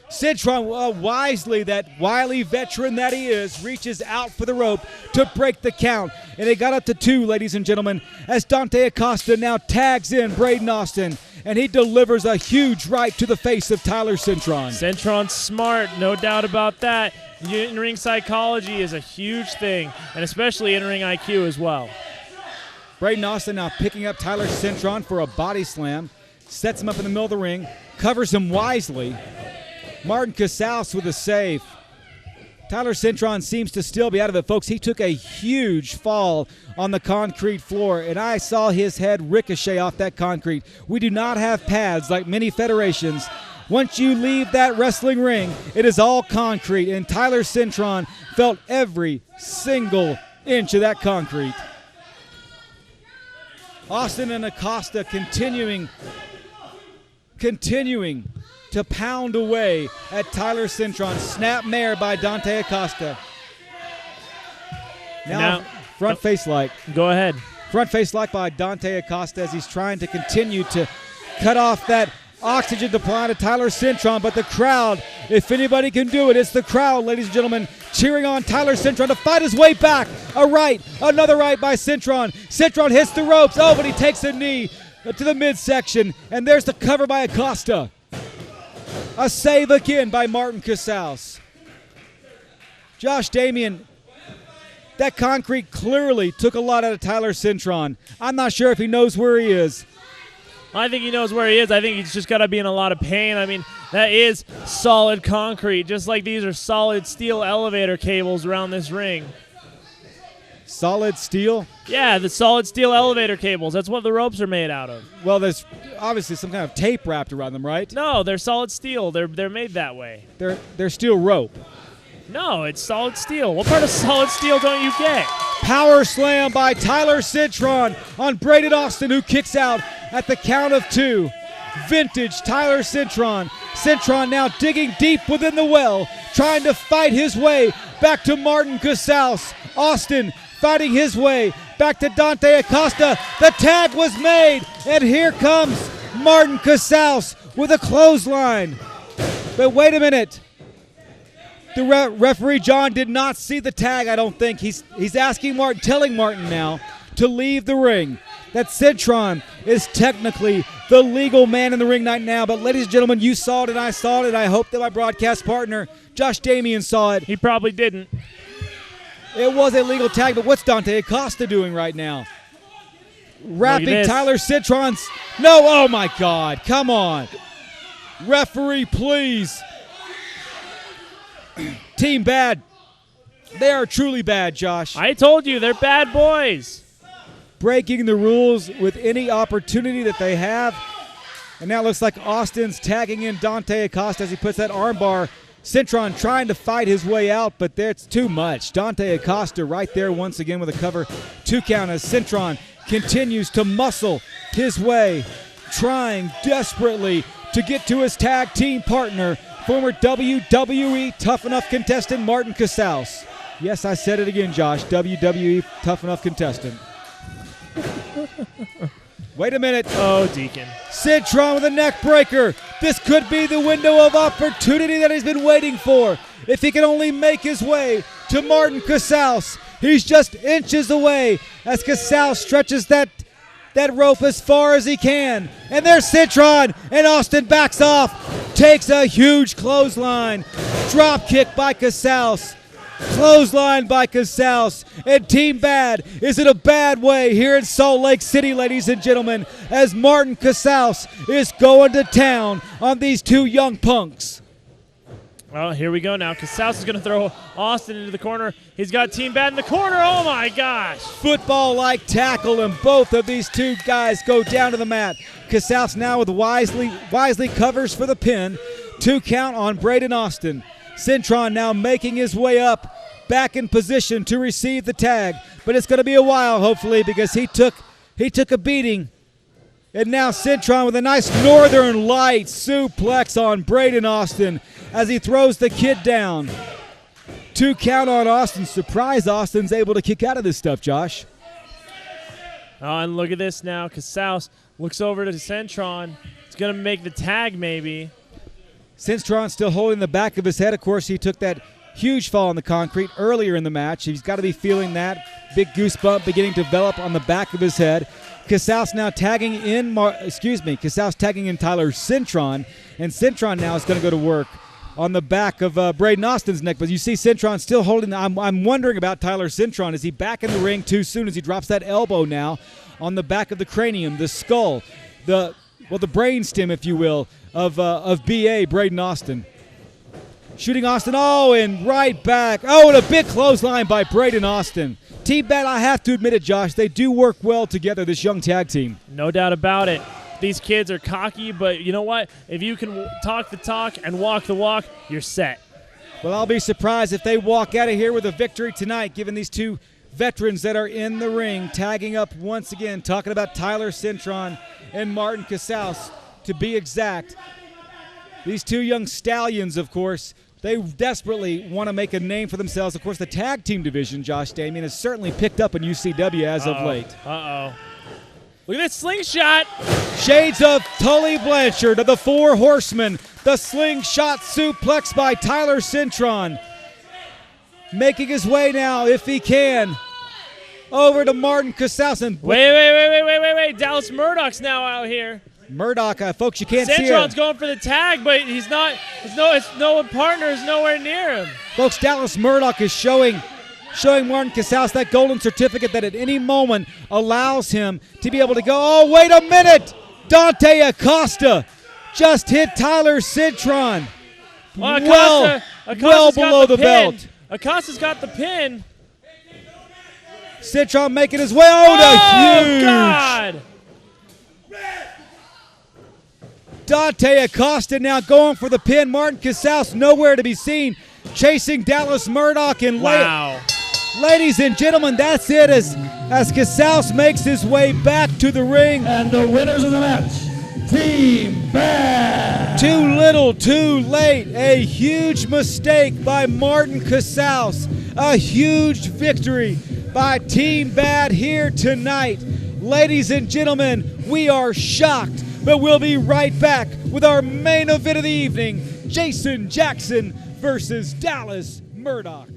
Cintron, wisely, that wily veteran that he is, reaches out for the rope to break the count. And they got up to 2, ladies and gentlemen, as Dante Acosta now tags in Braden Austin, and he delivers a huge right to the face of Tyler Cintron. Cintron's smart, no doubt about that. In-ring psychology is a huge thing, and especially in-ring IQ as well. Braden Austin now picking up Tyler Cintron for a body slam, sets him up in the middle of the ring, covers him wisely. Martin Casaus with a save. Tyler Cintron seems to still be out of it, folks. He took a huge fall on the concrete floor, and I saw his head ricochet off that concrete. We do not have pads like many federations. Once you leave that wrestling ring, it is all concrete, and Tyler Cintron felt every single inch of that concrete. Austin and Acosta continuing to pound away at Tyler Cintron. Snap mare by Dante Acosta. Now front face lock. Go ahead. Front face lock by Dante Acosta as he's trying to continue to cut off that oxygen supply to Tyler Cintron. But the crowd, if anybody can do it, it's the crowd, ladies and gentlemen, cheering on Tyler Cintron to fight his way back. A right, another right by Cintron. Cintron hits the ropes. Oh, but he takes a knee to the midsection. And there's the cover by Acosta. A save again by Martin Casaus. Josh Damien, that concrete clearly took a lot out of Tyler Cintron. I'm not sure if he knows where he is. I think he knows where he is. I think he's just got to be in a lot of pain. I mean, that is solid concrete, just like these are solid steel elevator cables around this ring. Solid steel? Yeah, the solid steel elevator cables. That's what the ropes are made out of. Well, there's obviously some kind of tape wrapped around them, right? No, they're solid steel. They're made that way. They're steel rope. No, it's solid steel. What part of solid steel don't you get? Power slam by Tyler Cintron on Braden Austin, who kicks out at the count of 2. Vintage Tyler Cintron. Cintron now digging deep within the well, trying to fight his way back to Martin Casaus. Austin fighting his way back to Dante Acosta. The tag was made, and here comes Martin Casaus with a clothesline. But wait a minute. The referee, John, did not see the tag, I don't think. He's asking Martin, telling Martin now to leave the ring. That Cintron is technically the legal man in the ring right now. But ladies and gentlemen, you saw it and I saw it, and I hope that my broadcast partner, Josh Damien, saw it. He probably didn't. It was a legal tag, but what's Dante Acosta doing right now? Wrapping Tyler Cintron's... No, oh my God, come on. Referee, please. Team Bad They are truly bad, Josh. I told you, they're bad boys. Breaking the rules with any opportunity that they have. And now it looks like Austin's tagging in Dante Acosta as he puts that armbar. Cintron trying to fight his way out, but it's too much. Dante Acosta right there once again with a cover 2 count as Cintron continues to muscle his way, trying desperately to get to his tag team partner, former WWE Tough Enough contestant Martin Casaus. Yes, I said it again, Josh. WWE Tough Enough contestant. Wait a minute. Oh, Deacon. Cintron with a neck breaker. This could be the window of opportunity that he's been waiting for. If he can only make his way to Martin Casaus. He's just inches away as Casaus stretches that rope as far as he can. And there's Cintron, and Austin backs off. Takes a huge clothesline. Drop kick by Casaus. Clothesline by Casaus, and Team Bad is in a bad way here in Salt Lake City, ladies and gentlemen, as Martin Casaus is going to town on these 2 young punks. Well, here we go now. Casaus is going to throw Austin into the corner. He's got Team Bad in the corner. Oh, my gosh. Football-like tackle, and both of these 2 guys go down to the mat. Casaus now with wisely covers for the pin. 2 count on Braden Austin. Cintron now making his way up, back in position to receive the tag. But it's going to be a while, hopefully, because he took a beating. And now Cintron with a nice Northern Light suplex on Braden Austin as he throws the kid down. 2 count on Austin. Surprise Austin's able to kick out of this stuff, Josh. Oh, and look at this now. Casaus looks over to Cintron. He's going to make the tag maybe. Cintron still holding the back of his head. Of course, he took that huge fall on the concrete earlier in the match. He's got to be feeling that big goosebump beginning to develop on the back of his head. Casaus now tagging in, Casaus tagging in Tyler Cintron, and Cintron now is going to go to work on the back of Braden Austin's neck. But you see Cintron still holding. I'm wondering about Tyler Cintron. Is he back in the ring too soon as he drops that elbow now on the back of the cranium, the skull, the brainstem, if you will, of B.A. Braden Austin. Shooting Austin, and right back. And a big clothesline by Braden Austin. Team Bad, I have to admit it, Josh, they do work well together, this young tag team. No doubt about it. These kids are cocky, but you know what? If you can talk the talk and walk the walk, you're set. Well, I'll be surprised if they walk out of here with a victory tonight, given these 2 veterans that are in the ring, tagging up once again, talking about Tyler Cintron and Martin Casaus, to be exact. These 2 young stallions, of course, they desperately want to make a name for themselves. Of course, the tag team division, Josh Damien, has certainly picked up in UCW as of late. Look at that slingshot. Shades of Tully Blanchard of the 4 Horsemen. The slingshot suplex by Tyler Cintron. Making his way now, if he can, over to Martin Casaus. Wait. Dallas Murdock's now out here. Murdock, folks, you can't see Cintron's it. going for the tag, but he's not. No partner is nowhere near him. Folks, Dallas Murdock is showing Martin Casaus that golden certificate that at any moment allows him to be able to go. Oh, wait a minute! Dante Acosta just hit Tyler Cintron. Well, below the belt. Acosta's got the pin. Cintron making his way. Oh, huge! God! Dante Acosta now going for the pin. Martin Casaus nowhere to be seen, chasing Dallas Murdock. And wow. Ladies and gentlemen, that's it as Casaus makes his way back to the ring. And the winners of the match, Team Bad. Too little, too late. A huge mistake by Martin Casaus. A huge victory by Team Bad here tonight. Ladies and gentlemen, we are shocked, but we'll be right back with our main event of the evening, Jason Jaxon versus Dallas Murdock.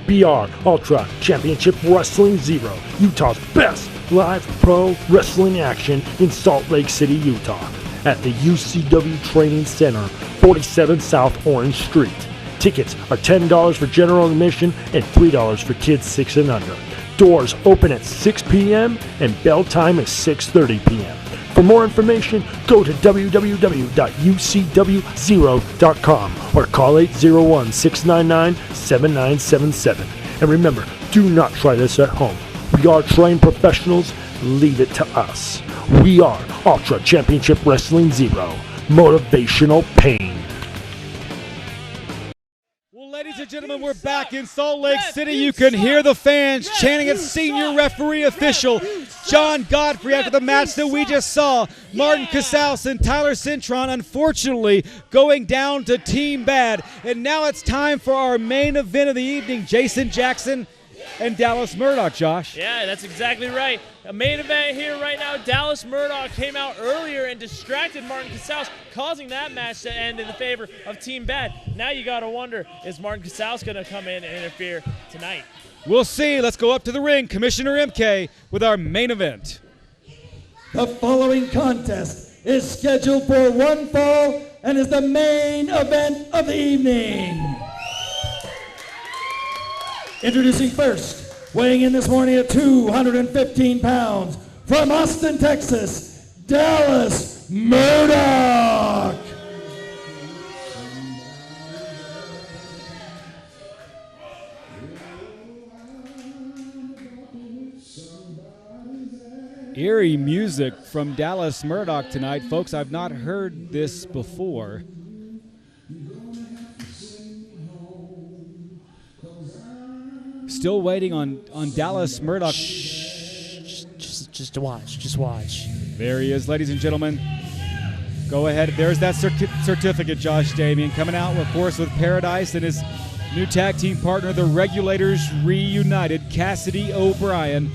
BR Ultra Championship Wrestling Zero, Utah's best live pro wrestling action in Salt Lake City, Utah, at the UCW Training Center, 47 South Orange Street. Tickets are $10 for general admission and $3 for kids 6 and under. Doors open at 6 p.m. and bell time is 6:30 p.m. For more information, go to www.ucw-0.com or call 801-699-7977. And remember, do not try this at home. We are trained professionals. Leave it to us. We are Ultra Championship Wrestling Zero. Motivational pain. Well, ladies and gentlemen, we're back in Salt Lake City. You can hear the fans chanting at senior referee official John Godfrey after the match that we just saw. Martin Casaus and Tyler Cintron, unfortunately, going down to Team Bad. And now it's time for our main event of the evening, Jason Jaxon and Dallas Murdock, Josh. Yeah, that's exactly right. A main event here right now. Dallas Murdock came out earlier and distracted Martin Casaus, causing that match to end in the favor of Team Bad. Now you got to wonder, is Martin Casaus going to come in and interfere tonight? We'll see. Let's go up to the ring. Commissioner MK with our main event. The following contest is scheduled for one fall and is the main event of the evening. Introducing first, weighing in this morning at 215 pounds, from Austin, Texas, Dallas Murdock. Eerie music from Dallas Murdock tonight. Folks, I've not heard this before. Still waiting on Dallas Murdock. Just watch. There he is, ladies and gentlemen. Go ahead. There's that certificate, Josh Damien, coming out, of course, with Paradise and his new tag team partner, the Regulators Reunited, Cassidy O'Brien.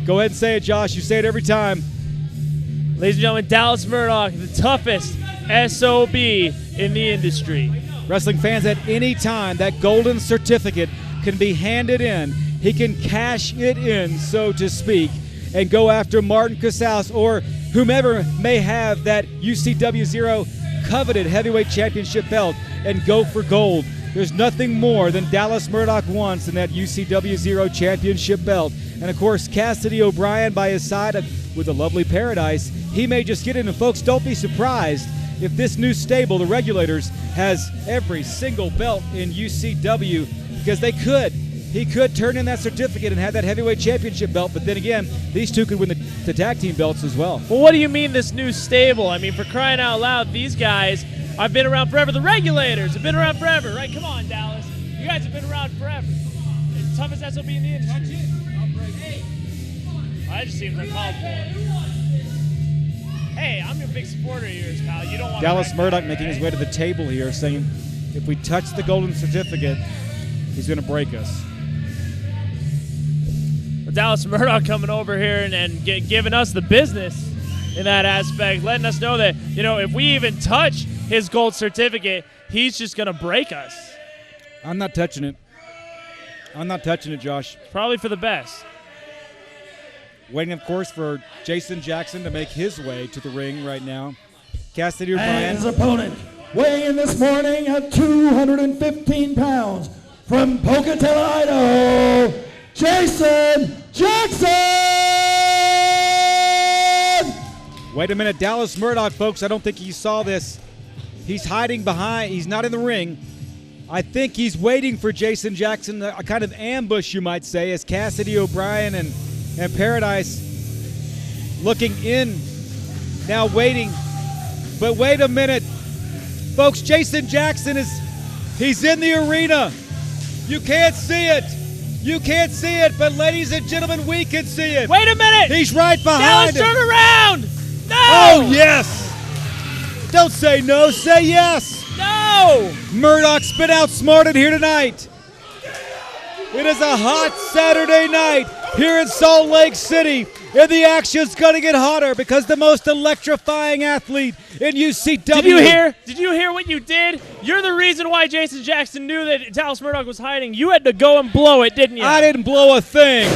Go ahead and say it, Josh. You say it every time. Ladies and gentlemen, Dallas Murdock, the toughest SOB in the industry. Wrestling fans, at any time, that golden certificate can be handed in. He can cash it in, so to speak, and go after Martin Casaus or whomever may have that UCW-ZERO coveted heavyweight championship belt and go for gold. There's nothing more than Dallas Murdock wants in that UCW-ZERO championship belt. And, of course, Cassidy O'Brien by his side with a lovely Paradise. He may just get in. And, folks, don't be surprised if this new stable, the Regulators, has every single belt in UCW, because they could. He could turn in that certificate and have that heavyweight championship belt, but then again, these two could win the tag team belts as well. Well, what do you mean this new stable? I mean, for crying out loud, these guys have been around forever. The Regulators have been around forever, right? Come on, Dallas. You guys have been around forever. It's the toughest SOB in the industry. I just seems uncalled for. Hey, I'm a big supporter of yours, pal. You don't want Dallas Murdock making his way to the table here, saying, if we touch the golden certificate, he's going to break us. Well, Dallas Murdock coming over here and giving us the business in that aspect, letting us know that, you know, if we even touch his gold certificate, he's just going to break us. I'm not touching it. I'm not touching it, Josh. Probably for the best. Waiting, of course, for Jason Jaxon to make his way to the ring right now. Cassidy O'Brien. And his opponent, weighing in this morning at 215 pounds, from Pocatello, Idaho, Jason Jaxon! Wait a minute, Dallas Murdock, folks, I don't think he saw this. He's hiding behind, he's not in the ring. I think he's waiting for Jason Jaxon, a kind of ambush, you might say, as Cassidy O'Brien and Paradise looking in, now waiting. But wait a minute. Folks, Jason Jaxon he's in the arena. You can't see it. You can't see it, but ladies and gentlemen, we can see it. Wait a minute. He's right behind Dallas, turn around. No. Oh, yes. Don't say no, say yes. No. Murdock's been outsmarted here tonight. It is a hot Saturday night here in Salt Lake City, and the action's going to get hotter because the most electrifying athlete in UCW. Did you hear what you did? You're the reason why Jason Jaxon knew that Dallas Murdock was hiding. You had to go and blow it, didn't you? I didn't blow a thing.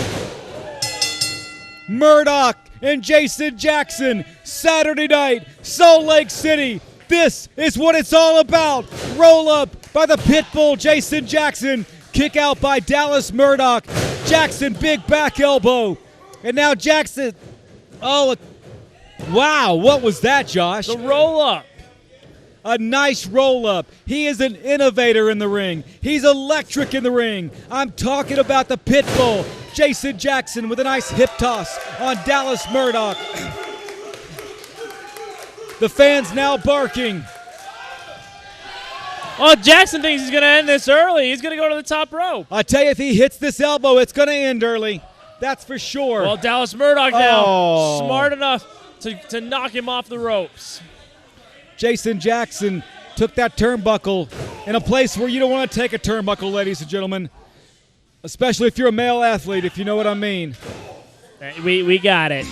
Murdock and Jason Jaxon, Saturday night, Salt Lake City. This is what it's all about. Roll up by the Pitbull, Jason Jaxon. Kick out by Dallas Murdock. Jaxon, big back elbow. And now Jaxon, Wow, what was that, Josh? The roll-up. A nice roll-up. He is an innovator in the ring. He's electric in the ring. I'm talking about the pit bull, Jason Jaxon, with a nice hip toss on Dallas Murdock. The fans now barking. Oh, Jaxon thinks he's going to end this early. He's going to go to the top rope. I tell you, if he hits this elbow, it's going to end early. That's for sure. Well, Dallas Murdock now Oh. smart enough to knock him off the ropes. Jason Jaxon took that turnbuckle in a place where you don't want to take a turnbuckle, ladies and gentlemen. Especially if you're a male athlete, if you know what I mean. We got it.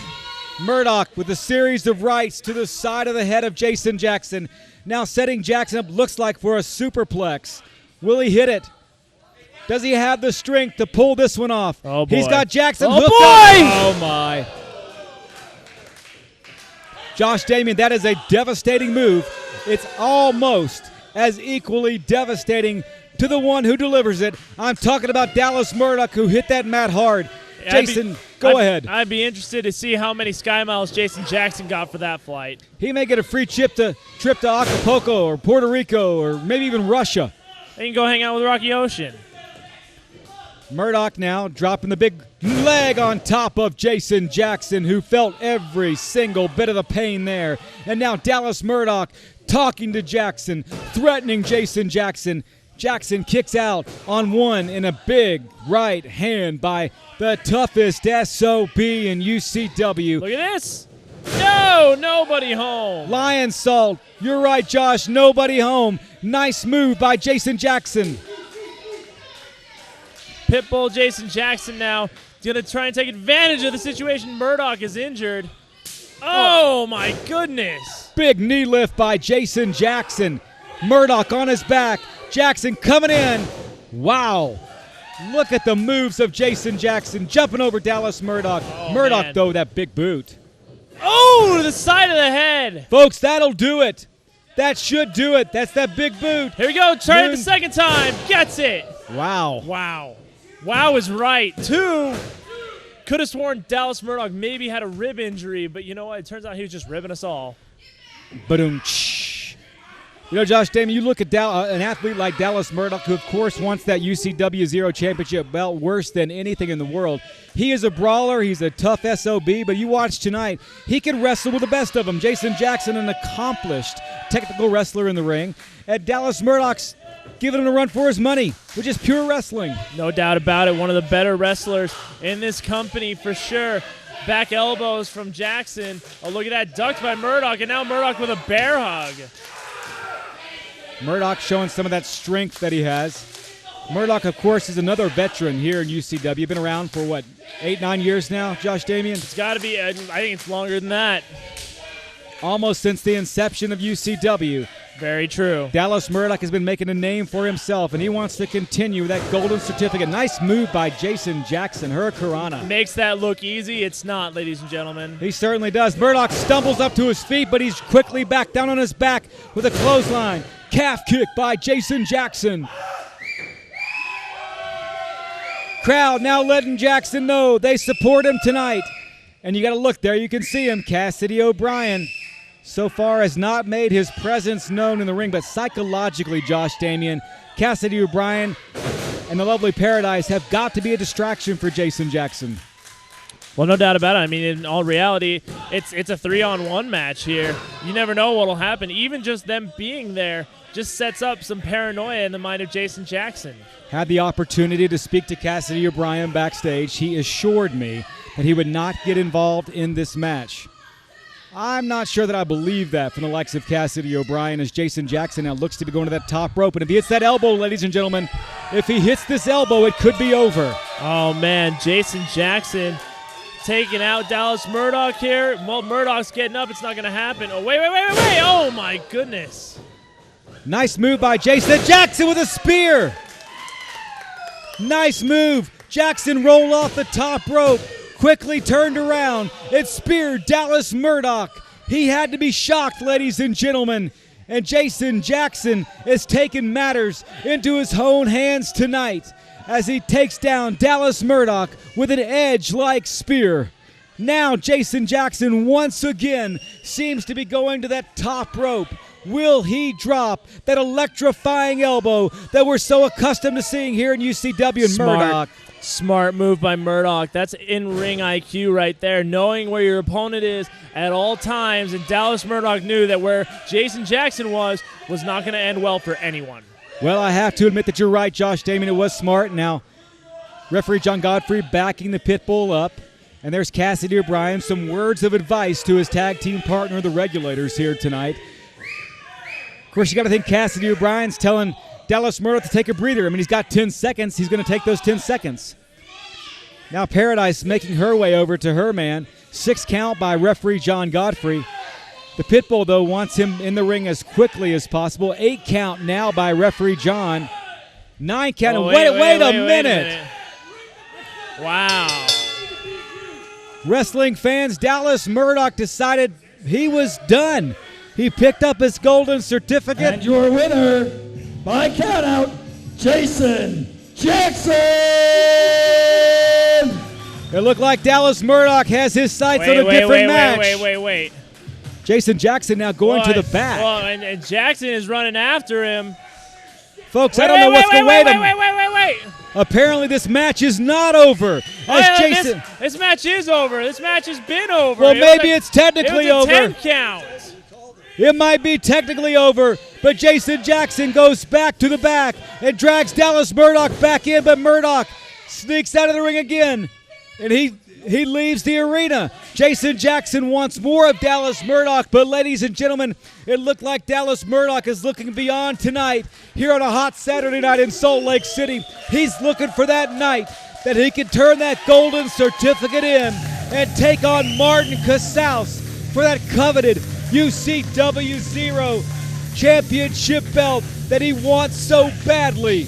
Murdock with a series of rights to the side of the head of Jason Jaxon. Now setting Jaxon up, looks like for a superplex. Will he hit it? Does he have the strength to pull this one off? Oh, boy. He's got Jaxon Oh, hooked boy! up. Oh, my. Josh Damien, that is a devastating move. It's almost as equally devastating to the one who delivers it. I'm talking about Dallas Murdock, who hit that mat hard. Jason, go ahead. I'd be interested to see how many Sky Miles Jason Jaxon got for that flight. He may get a free trip to Acapulco or Puerto Rico or maybe even Russia. They can go hang out with Rocky Ocean. Murdock now dropping the big leg on top of Jason Jaxon, who felt every single bit of the pain there. And now Dallas Murdock talking to Jaxon, threatening Jason Jaxon. Jaxon kicks out on one in a big right hand by the toughest SOB in UCW. Look at this. No, nobody home. Lion Salt, you're right, Josh, nobody home. Nice move by Jason Jaxon. Pitbull Jason Jaxon now going to try and take advantage of the situation. Murdock is injured. Oh, my goodness. Big knee lift by Jason Jaxon. Murdock on his back. Jaxon coming in. Wow. Look at the moves of Jason Jaxon jumping over Dallas Murdock. Oh, Murdock, man. though, that big boot. Oh, to the side of the head. Folks, that'll do it. That should do it. That's that big boot. Here we go. Try it Moon. the second time. Gets it. Wow. Wow. Wow is right. Two. Could have sworn Dallas Murdock maybe had a rib injury, but you know what? It turns out he was just ribbing us all. Ba-doom. You know, Josh Damon, you look at an athlete like Dallas Murdock, who, of course, wants that UCW-ZERO championship belt worse than anything in the world. He is a brawler. He's a tough SOB, but you watch tonight, he can wrestle with the best of them. Jason Jaxon, an accomplished technical wrestler in the ring. And Dallas Murdock's giving him a run for his money, which is pure wrestling. No doubt about it. One of the better wrestlers in this company for sure. Back elbows from Jaxon. Oh, look at that. Ducked by Murdock, and now Murdock with a bear hug. Murdock showing some of that strength that he has. Murdock, of course, is another veteran here in UCW. Been around for, what, 8-9 years now, Josh Damien? It's got to be, I think it's longer than that. Almost since the inception of UCW. Very true. Dallas Murdock has been making a name for himself, and he wants to continue with that golden certificate. Nice move by Jason Jaxon, Hurricanrana. Makes that look easy. It's not, ladies and gentlemen. He certainly does. Murdock stumbles up to his feet, but he's quickly back down on his back with a clothesline. Calf kick by Jason Jaxon. Crowd now letting Jaxon know they support him tonight. And you got to look there. You can see him. Cassidy O'Brien so far has not made his presence known in the ring, but psychologically, Josh Damien, Cassidy O'Brien and the lovely Paradise have got to be a distraction for Jason Jaxon. Well, no doubt about it. I mean, in all reality, it's a 3-on-1 match here. You never know what will happen. Even just them being there just sets up some paranoia in the mind of Jason Jaxon. Had the opportunity to speak to Cassidy O'Brien backstage. He assured me that he would not get involved in this match. I'm not sure that I believe that from the likes of Cassidy O'Brien, as Jason Jaxon now looks to be going to that top rope. And if he hits that elbow, ladies and gentlemen, if he hits this elbow, it could be over. Oh, man, Jason Jaxon taking out Dallas Murdock here. Well, Murdock's getting up. It's not going to happen. Oh, wait. Oh, my goodness. Nice move by Jason Jaxon with a spear. Nice move. Jaxon rolled off the top rope. Quickly turned around. It speared Dallas Murdock. He had to be shocked, ladies and gentlemen. And Jason Jaxon is taking matters into his own hands tonight as he takes down Dallas Murdock with an edge-like spear. Now Jason Jaxon once again seems to be going to that top rope. Will he drop that electrifying elbow that we're so accustomed to seeing here in UCW and Murdock? Smart move by Murdock. That's in-ring IQ right there, knowing where your opponent is at all times. And Dallas Murdock knew that where Jason Jaxon was not going to end well for anyone. Well, I have to admit that you're right, Josh Damien. It was smart. Now, referee John Godfrey backing the pit bull up. And there's Cassidy O'Brien, some words of advice to his tag team partner, the Regulators, here tonight. Of course, you got to think Cassidy O'Brien's telling Dallas Murdock to take a breather. I mean, he's got 10 seconds. He's going to take those 10 seconds. Now Paradise making her way over to her man. 6 count by referee John Godfrey. The Pitbull, though, wants him in the ring as quickly as possible. 8 count now by referee John. 9 count. Oh, wait a minute. Wow. Wrestling fans, Dallas Murdock decided he was done. He picked up his golden certificate. And your winner, by countout, Jason Jaxon! It looked like Dallas Murdock has his sights on a different match. Wait. Jason Jaxon now going to the back. Well, and Jackson is running after him. Folks, I don't know what's going on. Wait. Apparently this match is not over. This match is over. This match has been over. Well, maybe it's technically over. It was a 10 count. It might be technically over, but Jason Jaxon goes back to the back and drags Dallas Murdock back in, but Murdock sneaks out of the ring again, and he leaves the arena. Jason Jaxon wants more of Dallas Murdock, but ladies and gentlemen, it looked like Dallas Murdock is looking beyond tonight here on a hot Saturday night in Salt Lake City. He's looking for that night that he can turn that golden certificate in and take on Martin Casaus for that coveted UCW-ZERO championship belt that he wants so badly.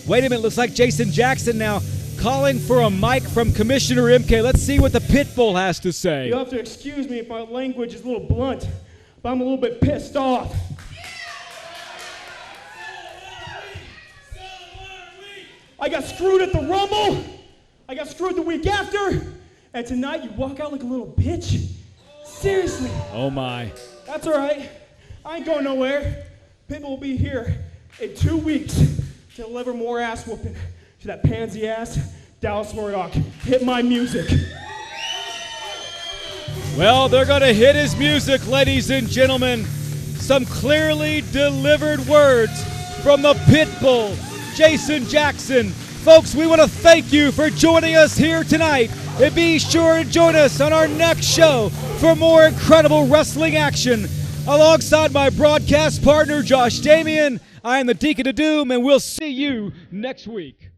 Wait a minute, looks like Jason Jaxon now calling for a mic from Commissioner MK. Let's see what the Pitbull has to say. You'll have to excuse me if my language is a little blunt, but I'm a little bit pissed off. I got screwed at the Rumble. I got screwed the week after. And tonight you walk out like a little bitch. Seriously. Oh my. That's all right. I ain't going nowhere. People will be here in 2 weeks to deliver more ass whooping to that pansy ass Dallas Murdock. Hit my music. Well, they're going to hit his music, ladies and gentlemen. Some clearly delivered words from the Pitbull, Jason Jaxon. Folks, we want to thank you for joining us here tonight. And be sure to join us on our next show for more incredible wrestling action. Alongside my broadcast partner, Josh Damien, I am the Deacon of Doom, and we'll see you next week.